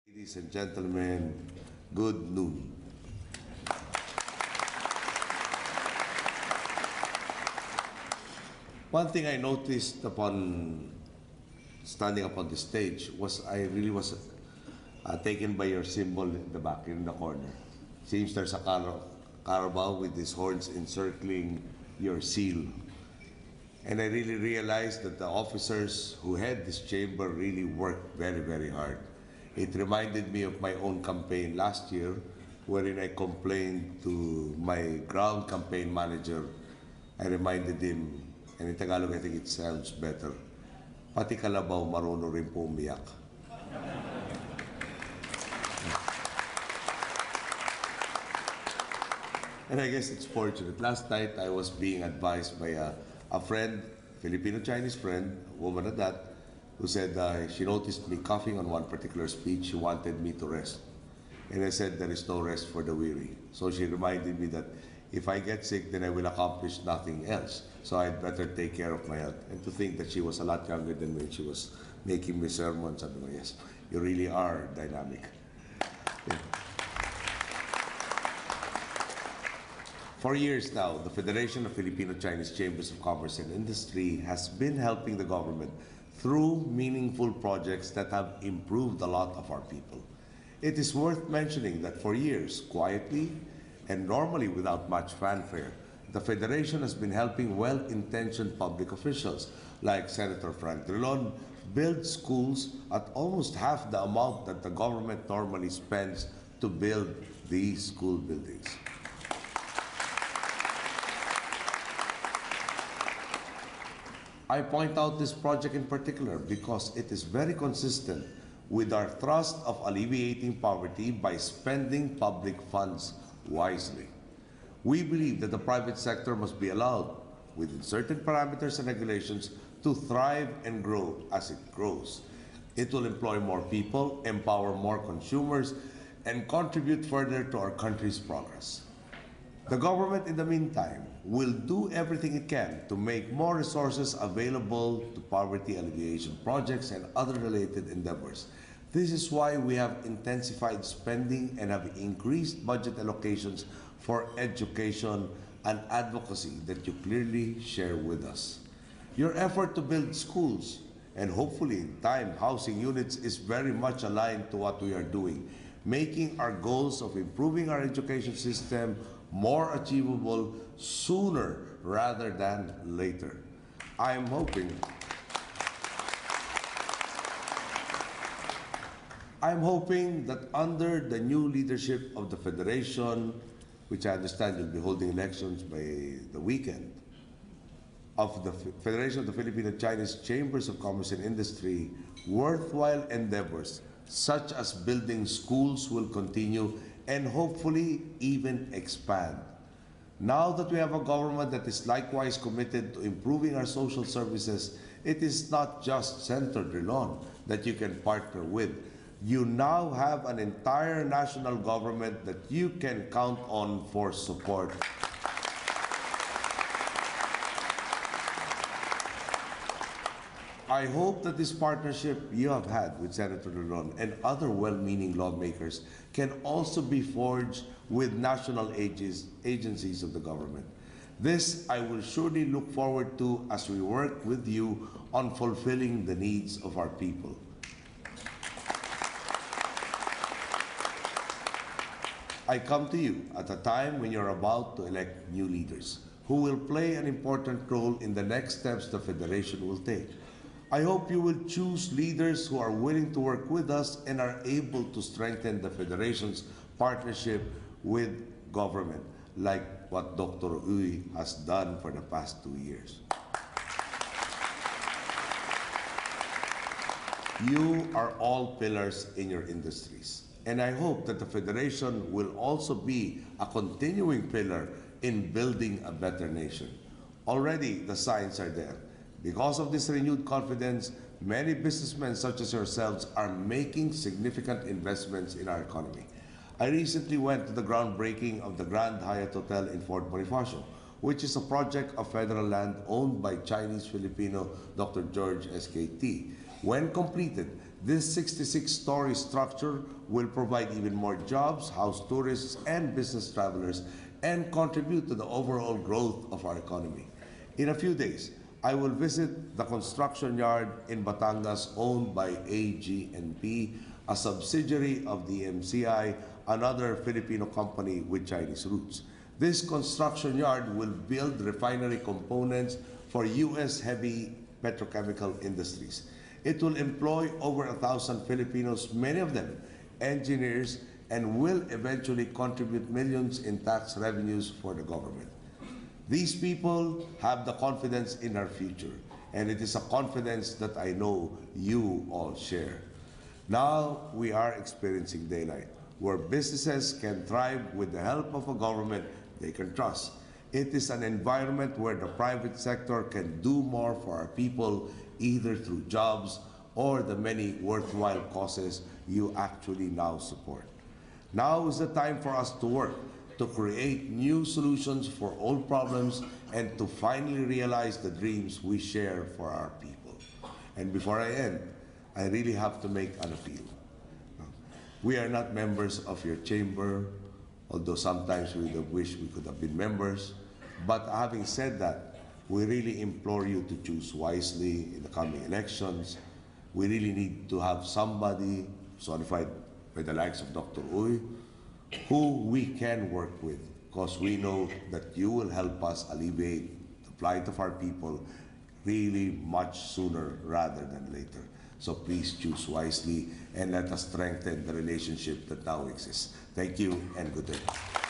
Ladies and gentlemen, good noon. One thing I noticed upon standing up on the stage was I really was taken by your symbol in the back, in the corner. Seems there's a carabao with these horns encircling your seal. And I really realized that the officers who head this chamber really worked very, very hard. It reminded me of my own campaign last year, wherein I complained to my ground campaign manager. I reminded him, and in Tagalog I think it sounds better, pati kalabaw marunong rin po umiyak. And I guess it's fortunate. Last night I was being advised by a friend, Filipino-Chinese friend, a woman at that, who said she noticed me coughing on one particular speech. She wanted me to rest. And I said, there is no rest for the weary. So she reminded me that if I get sick, then I will accomplish nothing else. So I'd better take care of my health. And to think that she was a lot younger than me, she was making me sermons. Sabi ko, yes, you really are dynamic. Yeah. For years now, the Federation of Filipino-Chinese Chambers of Commerce and Industry has been helping the government through meaningful projects that have improved a lot of our people. It is worth mentioning that for years, quietly and normally without much fanfare, the Federation has been helping well-intentioned public officials like Senator Frank Drilon build schools at almost half the amount that the government normally spends to build these school buildings. I point out this project in particular because it is very consistent with our thrust of alleviating poverty by spending public funds wisely. We believe that the private sector must be allowed, within certain parameters and regulations, to thrive and grow as it grows. It will employ more people, empower more consumers, and contribute further to our country's progress. The government, in the meantime, will do everything it can to make more resources available to poverty alleviation projects and other related endeavors. This is why we have intensified spending and have increased budget allocations for education and advocacy that you clearly share with us. Your effort to build schools and hopefully in time housing units is very much aligned to what we are doing, making our goals of improving our education system more achievable sooner rather than later. I am hoping that under the new leadership of the Federation, which I understand will be holding elections by the weekend, of the Federation of the Filipino-Chinese Chambers of Commerce and Industry, worthwhile endeavors such as building schools will continue and hopefully even expand. Now that we have a government that is likewise committed to improving our social services, it is not just Senator Drilon that you can partner with. You now have an entire national government that you can count on for support. I hope that this partnership you have had with Senator Drilon and other well-meaning lawmakers can also be forged with national agencies of the government. This I will surely look forward to as we work with you on fulfilling the needs of our people. I come to you at a time when you're about to elect new leaders who will play an important role in the next steps the Federation will take. I hope you will choose leaders who are willing to work with us and are able to strengthen the Federation's partnership with government, like what Dr. Uy has done for the past 2 years. You are all pillars in your industries, and I hope that the Federation will also be a continuing pillar in building a better nation. Already, the signs are there. Because of this renewed confidence, many businessmen such as yourselves are making significant investments in our economy. I recently went to the groundbreaking of the Grand Hyatt Hotel in Fort Bonifacio, which is a project of federal land owned by Chinese-Filipino Dr. George SKT. When completed, this 66-story structure will provide even more jobs, house tourists and business travelers, and contribute to the overall growth of our economy. In a few days, I will visit the construction yard in Batangas owned by AG&P, a subsidiary of the MCI, another Filipino company with Chinese roots. This construction yard will build refinery components for U.S. heavy petrochemical industries. It will employ over 1,000 Filipinos, many of them engineers, and will eventually contribute millions in tax revenues for the government. These people have the confidence in our future, and it is a confidence that I know you all share. Now we are experiencing daylight, where businesses can thrive with the help of a government they can trust. It is an environment where the private sector can do more for our people, either through jobs or the many worthwhile causes you actually now support. Now is the time for us to work to create new solutions for old problems and to finally realize the dreams we share for our people. And before I end, I really have to make an appeal. We are not members of your chamber, although sometimes we would have wished we could have been members. But having said that, we really implore you to choose wisely in the coming elections. We really need to have somebody personified by the likes of Dr. Uy, who we can work with, because we know that you will help us alleviate the plight of our people really much sooner rather than later. So please choose wisely and let us strengthen the relationship that now exists. Thank you and good day.